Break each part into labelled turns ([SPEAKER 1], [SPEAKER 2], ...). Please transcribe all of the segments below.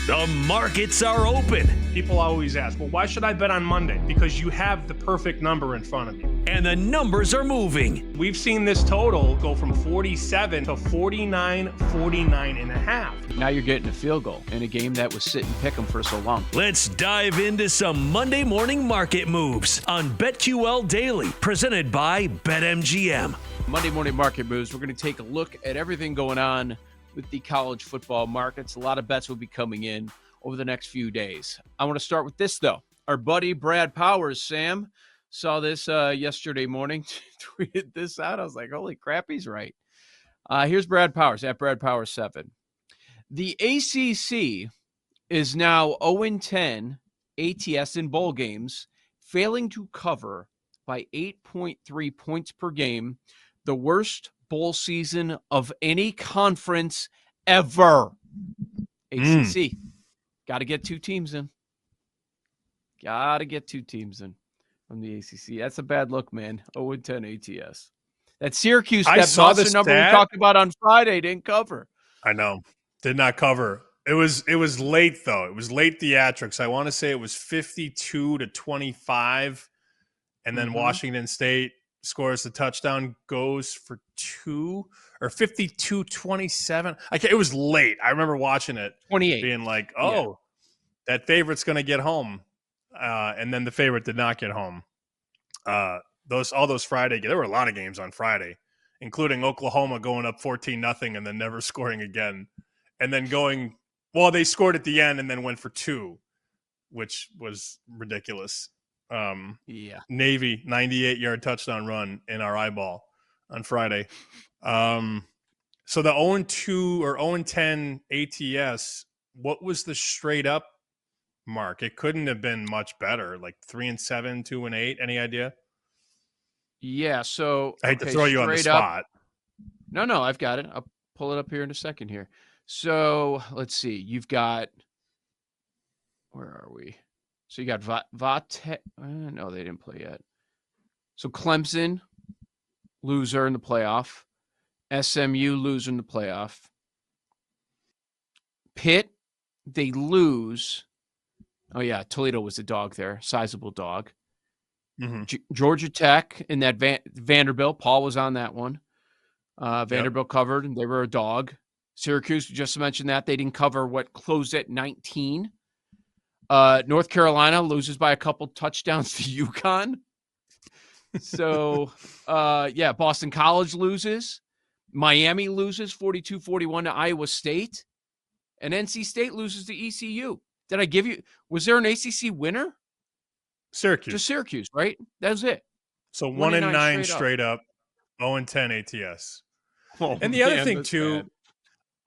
[SPEAKER 1] The markets are open.
[SPEAKER 2] People always ask, well, why should I bet on Monday? Because you have the perfect number in front of you.
[SPEAKER 1] And the numbers are moving.
[SPEAKER 2] We've seen this total go from 47 to 49, 49 and a half.
[SPEAKER 3] Now you're getting a field goal in a game that was sit and pick 'em for so long.
[SPEAKER 1] Let's dive into some Monday morning market moves on BetQL Daily, presented by BetMGM.
[SPEAKER 3] Monday morning market moves. We're going to take a look at everything going on with the college football markets. A lot of bets will be coming in over the next few days. I want to start with this, though. Our buddy Brad Powers, Sam, saw this yesterday morning, tweeted this out. I was like, holy crap, he's right. Here's Brad Powers, at Brad Powers 7. The ACC is now 0-10 ATS in bowl games, failing to cover by 8.3 points per game, the worst bowl season of any conference ever. ACC. Got to get two teams in. Got to get two teams in from the ACC. That's a bad look, man. 0-10 ATS. That Syracuse, that Boston number we talked about on Friday, didn't cover.
[SPEAKER 2] I know. Did not cover. It was late, though. It was late theatrics. I want to say it was 52-25, and then Washington State scores the touchdown, goes for 2, or 52-27. It was late. I remember watching it,
[SPEAKER 3] 28,
[SPEAKER 2] being like, "Oh, that favorite's going to get home," and then the favorite did not get home. All those Friday, there were a lot of games on Friday, including Oklahoma going up 14-0 and then never scoring again, and then going. Well, they scored at the end and then went for 2, which was ridiculous. Navy 98-yard touchdown run in our eyeball on Friday. So the 0-2 or 0-10 ATS, what was the straight up mark? It couldn't have been much better, like 3-7, 2-8. Any idea?
[SPEAKER 3] Yeah. So
[SPEAKER 2] I hate to throw you on the spot.
[SPEAKER 3] No, I've got it. I'll pull it up here in a second here. So let's see. You've got, where are we? So you got Vate. No, they didn't play yet. So Clemson, loser in the playoff. SMU, loser in the playoff. Pitt, they lose. Oh, yeah, Toledo was the dog there. Sizable dog. Georgia Tech and that Vanderbilt. Paul was on that one. Vanderbilt covered, and they were a dog. Syracuse, just mentioned that. They didn't cover what closed at 19. North Carolina loses by a couple touchdowns to UConn. So, Boston College loses. Miami loses 42-41 to Iowa State. And NC State loses to ECU. Did I give you – was there an ACC winner?
[SPEAKER 2] Syracuse.
[SPEAKER 3] Just Syracuse, right? That was it.
[SPEAKER 2] So 1-9 straight up, 0-10 ATS.
[SPEAKER 3] Oh,
[SPEAKER 2] and the other thing, too,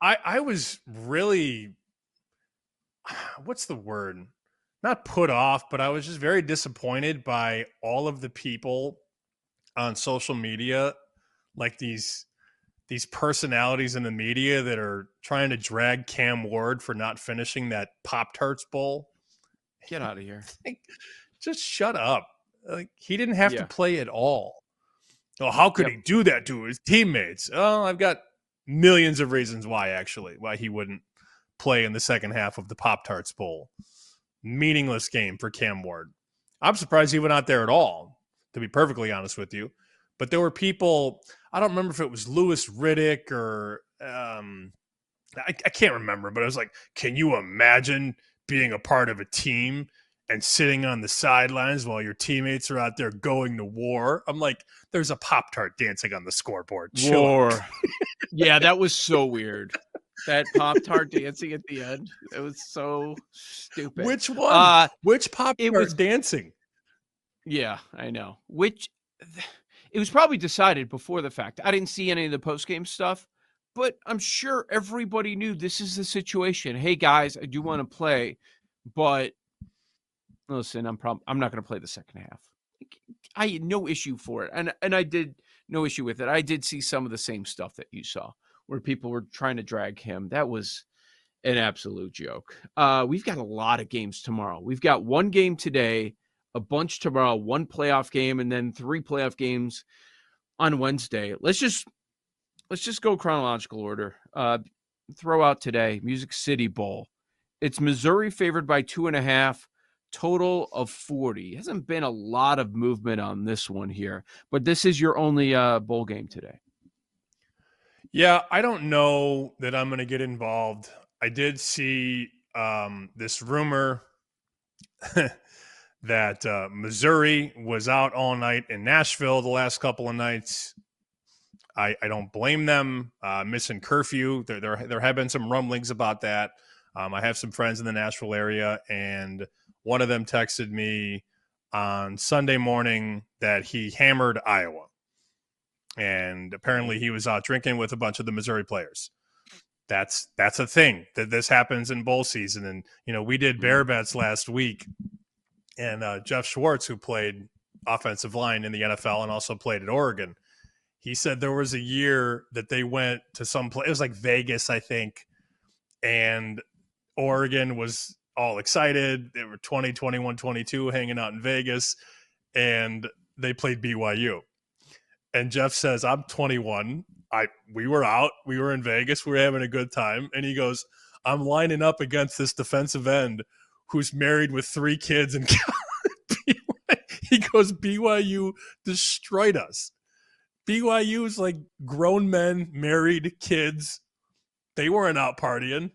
[SPEAKER 2] I was really – what's the word? Not put off, but I was just very disappointed by all of the people on social media, like these personalities in the media that are trying to drag CamWard for not finishing that Pop-Tarts Bowl.
[SPEAKER 3] Get out of here.
[SPEAKER 2] Just shut up. Like, he didn't have to play at all. Oh, how could he do that to his teammates? Oh, I've got millions of reasons why he wouldn't play in the second half of the Pop-Tarts Bowl. Meaningless game for CamWard. I'm surprised he went out there at all, to be perfectly honest with you. But there were people, I don't remember if it was Louis Riddick or I can't remember, but I was like, can you imagine being a part of a team and sitting on the sidelines while your teammates are out there going to war? I'm like, there's a Pop-Tart dancing on the scoreboard.
[SPEAKER 3] War. Yeah, that was so weird. That Pop-Tart dancing at the end. It was so stupid.
[SPEAKER 2] Which one? Which Pop-Tart was dancing?
[SPEAKER 3] Yeah, I know. It was probably decided before the fact. I didn't see any of the post-game stuff, but I'm sure everybody knew this is the situation. Hey, guys, I do want to play, but listen, I'm not going to play the second half. I had no issue for it, and I did no issue with it. I did see some of the same stuff that you saw, where people were trying to drag him. That was an absolute joke. We've got a lot of games tomorrow. We've got one game today, a bunch tomorrow, one playoff game, and then 3 playoff games on Wednesday. Let's just go chronological order. Throw out today, Music City Bowl It's Missouri favored by 2.5, total of 40. Hasn't been a lot of movement on this one here, but this is your only bowl game today.
[SPEAKER 2] Yeah, I don't know that I'm going to get involved. I did see this rumor that Missouri was out all night in Nashville the last couple of nights. I don't blame them, missing curfew. There have been some rumblings about that. I have some friends in the Nashville area, and one of them texted me on Sunday morning that he hammered Iowa. And apparently he was out drinking with a bunch of the Missouri players. That's a thing that this happens in bowl season. And, we did bear bets last week, and Jeff Schwartz, who played offensive line in the NFL and also played at Oregon, he said there was a year that they went to some place. It was like Vegas, I think. And Oregon was all excited. They were 20, 21, 22 hanging out in Vegas, and they played BYU. And Jeff says, I'm 21. We were out. We were in Vegas. We were having a good time. And he goes, I'm lining up against this defensive end who's married with 3 kids. And he goes, BYU destroyed us. BYU is like grown men, married, kids. They weren't out partying.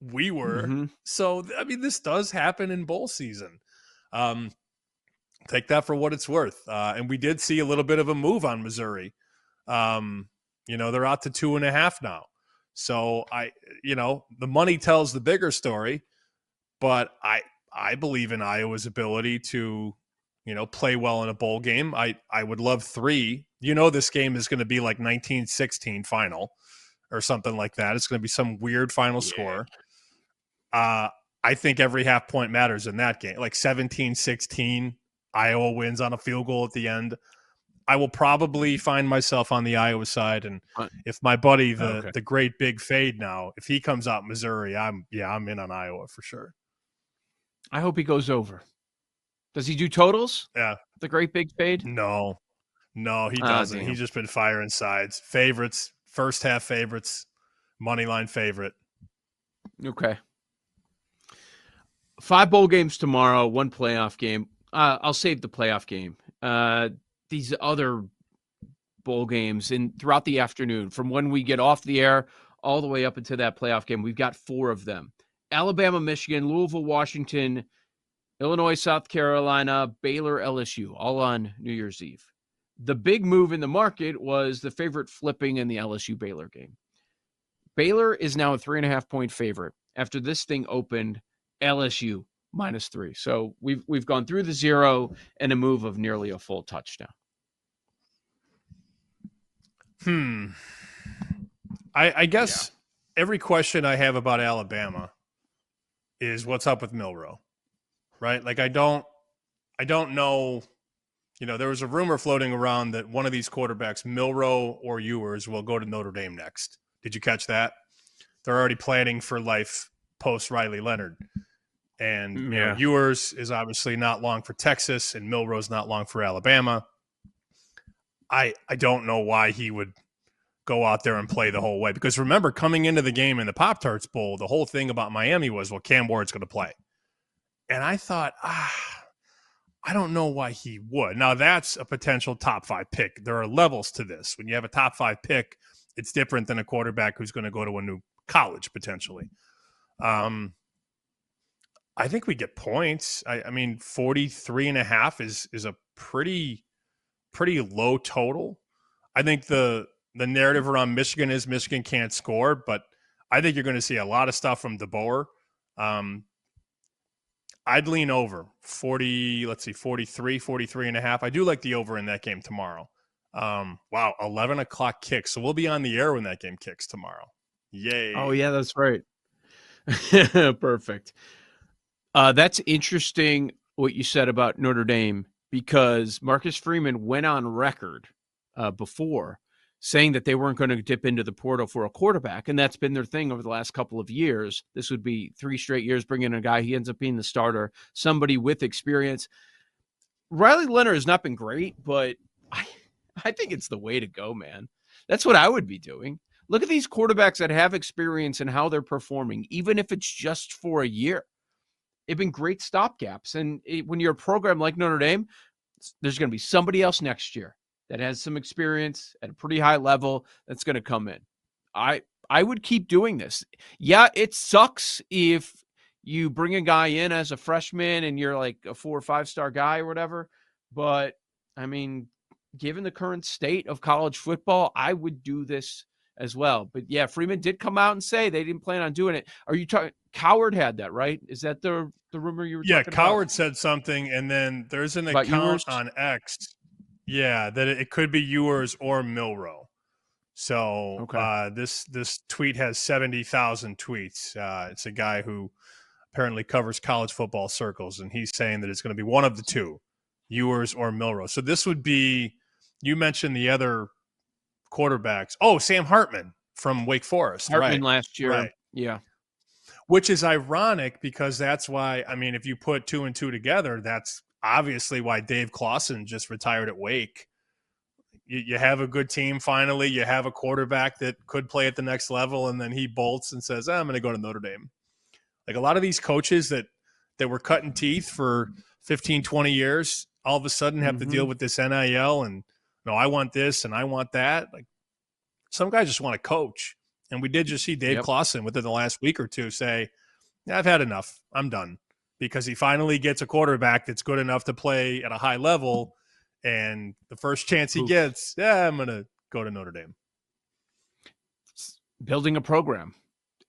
[SPEAKER 2] We were. Mm-hmm. So, this does happen in bowl season. Take that for what it's worth. And we did see a little bit of a move on Missouri. They're out to 2.5 now. So the money tells the bigger story, but I believe in Iowa's ability to, play well in a bowl game. I would love 3. This game is going to be like 19-16 final or something like that. It's going to be some weird final score. I think every half point matters in that game. Like 17-16, Iowa wins on a field goal at the end. I will probably find myself on the Iowa side, and if my buddy, the great big fade now, if he comes out Missouri, I'm in on Iowa for sure.
[SPEAKER 3] I hope he goes over. Does he do totals?
[SPEAKER 2] Yeah.
[SPEAKER 3] The great big fade?
[SPEAKER 2] No, he doesn't. He's just been firing sides. Favorites, first half favorites, money line favorite.
[SPEAKER 3] Okay. 5 bowl games tomorrow, 1 playoff game. I'll save the playoff game. These other bowl games throughout the afternoon, from when we get off the air all the way up into that playoff game, we've got 4 of them. Alabama, Michigan, Louisville, Washington, Illinois, South Carolina, Baylor, LSU, all on New Year's Eve. The big move in the market was the favorite flipping in the LSU-Baylor game. Baylor is now a 3.5-point favorite. After this thing opened, LSU -3. So we've gone through the 0 and a move of nearly a full touchdown.
[SPEAKER 2] I guess every question I have about Alabama is what's up with Milroe, right? Like I don't know. There was a rumor floating around that one of these quarterbacks, Milroe or Ewers, will go to Notre Dame next. Did you catch that? They're already planning for life post Riley Leonard. And Ewers is obviously not long for Texas, and Milroe's not long for Alabama. I don't know why he would go out there and play the whole way. Because remember, coming into the game in the Pop-Tarts Bowl, the whole thing about Miami was, well, CamWard's going to play. And I thought, I don't know why he would. Now, that's a potential top 5 pick. There are levels to this. When you have a top 5 pick, it's different than a quarterback who's going to go to a new college, potentially. I think we get points. 43.5 is a pretty low total. I think the narrative around Michigan is Michigan can't score, but I think you're going to see a lot of stuff from DeBoer. I'd lean over 43.5. I do like the over in that game tomorrow. 11 o'clock kick. So we'll be on the air when that game kicks tomorrow. Yay.
[SPEAKER 3] Oh, yeah, that's right. Perfect. That's interesting what you said about Notre Dame, because Marcus Freeman went on record before saying that they weren't going to dip into the portal for a quarterback, and that's been their thing over the last couple of years. This would be 3 straight years bringing in a guy. He ends up being the starter, somebody with experience. Riley Leonard has not been great, but I think it's the way to go, man. That's what I would be doing. Look at these quarterbacks that have experience and how they're performing, even if it's just for a year. They've been great stopgaps. And when you're a program like Notre Dame, there's going to be somebody else next year that has some experience at a pretty high level that's going to come in. I would keep doing this. Yeah, it sucks if you bring a guy in as a freshman and you're like a 4 or 5-star guy or whatever. But, I mean, given the current state of college football, I would do this as well. But, yeah, Freeman did come out and say they didn't plan on doing it. Are you talking – CamWard had that, right? Is that the rumor you were talking about?
[SPEAKER 2] Yeah, CamWard said something, and then there's an
[SPEAKER 3] about
[SPEAKER 2] account
[SPEAKER 3] yours?
[SPEAKER 2] on X, that it could be yours or Milroe. So this tweet has 70,000 tweets. It's a guy who apparently covers college football circles, and he's saying that it's going to be one of the two, yours or Milroe. So this would be, you mentioned the other quarterbacks. Oh, Sam Hartman from Wake Forest.
[SPEAKER 3] Hartman last year.
[SPEAKER 2] Right.
[SPEAKER 3] Yeah.
[SPEAKER 2] Which is ironic because that's why, I mean, if you put 2 and 2 together, that's obviously why Dave Clawson just retired at Wake. You have a good team finally. You have a quarterback that could play at the next level, and then he bolts and says, I'm going to go to Notre Dame. Like a lot of these coaches that were cutting teeth for 15, 20 years, all of a sudden have to deal with this NIL and, no, I want this and I want that. Like some guys just want to coach. And we did just see Dave Clawson within the last week or two say, I've had enough. I'm done. Because he finally gets a quarterback that's good enough to play at a high level. And the first chance he gets, I'm going to go to Notre Dame.
[SPEAKER 3] Building a program.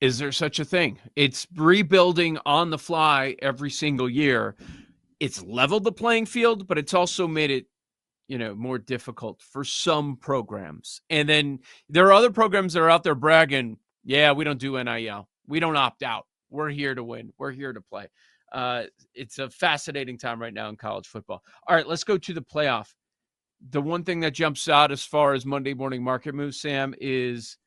[SPEAKER 3] Is there such a thing? It's rebuilding on the fly every single year. It's leveled the playing field, but it's also made it, more difficult for some programs. And then there are other programs that are out there bragging, yeah, we don't do NIL. We don't opt out. We're here to win. We're here to play. It's a fascinating time right now in college football. All right, let's go to the playoff. The one thing that jumps out as far as Monday morning market moves, Sam, is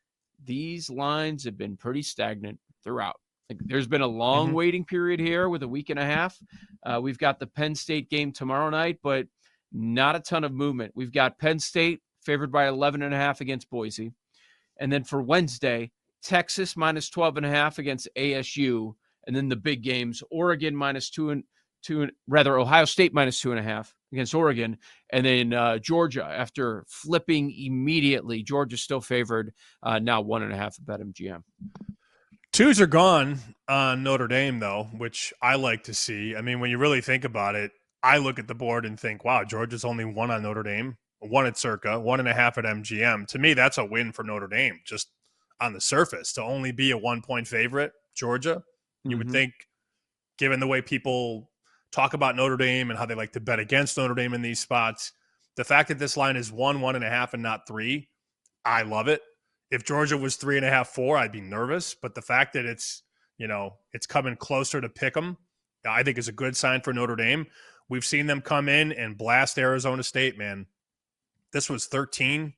[SPEAKER 3] these lines have been pretty stagnant throughout. Like, there's been a long waiting period here with a week and a half. We've got the Penn State game tomorrow night, but not a ton of movement. We've got Penn State favored by 11.5 against Boise. And then for Wednesday, Texas minus 12.5 against ASU. And then the big games, Oregon minus 2 and Ohio State minus 2.5 against Oregon. And then Georgia, after flipping immediately, Georgia's still favored, now 1.5 at BetMGM.
[SPEAKER 2] 2s are gone on Notre Dame, though, which I like to see. I mean, when you really think about it, I look at the board and think, wow, Georgia's only 1 on Notre Dame, 1 at Circa, 1.5 at MGM. To me, that's a win for Notre Dame, just on the surface, to only be a 1-point favorite, Georgia. You would think, given the way people talk about Notre Dame and how they like to bet against Notre Dame in these spots, the fact that this line is 1, 1.5, and not 3, I love it. If Georgia was 3.5, 4, I'd be nervous. But the fact that it's coming closer to pick 'em, I think is a good sign for Notre Dame. We've seen them come in and blast Arizona State, man. This was 13.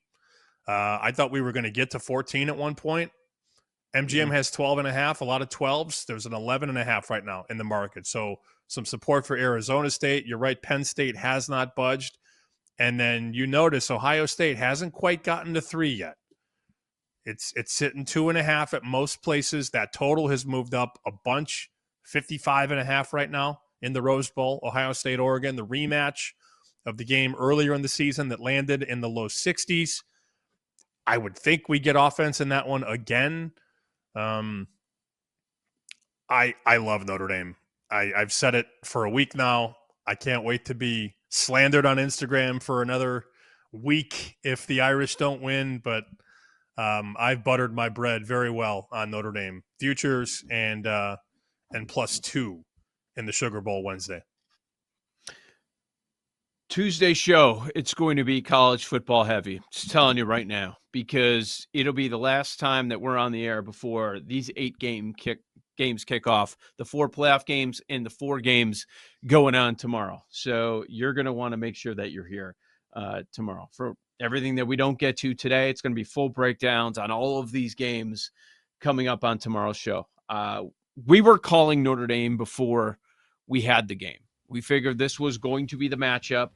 [SPEAKER 2] I thought we were going to get to 14 at one point. MGM has 12.5, a lot of 12s. There's an 11.5 right now in the market. So some support for Arizona State. You're right, Penn State has not budged. And then you notice Ohio State hasn't quite gotten to 3 yet. It's sitting 2.5 at most places. That total has moved up a bunch, 55.5 right now in the Rose Bowl, Ohio State, Oregon, the rematch of the game earlier in the season that landed in the low 60s. I would think we get offense in that one again. I love Notre Dame. I've said it for a week now. I can't wait to be slandered on Instagram for another week if the Irish don't win, but I've buttered my bread very well on Notre Dame futures and +2 in the Sugar Bowl Wednesday.
[SPEAKER 3] Tuesday show, it's going to be college football heavy. Just telling you right now, because it'll be the last time that we're on the air before these 8 games kick off, the 4 playoff games and the 4 games going on tomorrow. So you're going to want to make sure that you're here tomorrow for everything that we don't get to today. It's going to be full breakdowns on all of these games coming up on tomorrow's show. We were calling Notre Dame before we had the game. We figured this was going to be the matchup,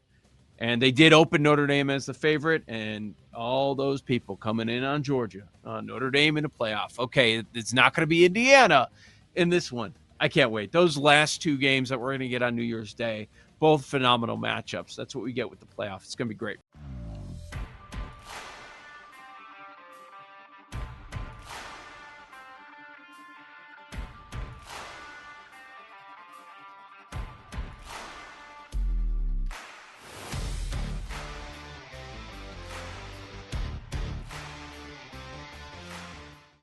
[SPEAKER 3] And they did open Notre Dame as the favorite, and all those people coming in on Georgia, Notre Dame in the playoff. Okay, it's not going to be Indiana in this one. I can't wait. Those last 2 games that we're going to get on New Year's Day, both phenomenal matchups. That's what we get with the playoff. It's going to be great.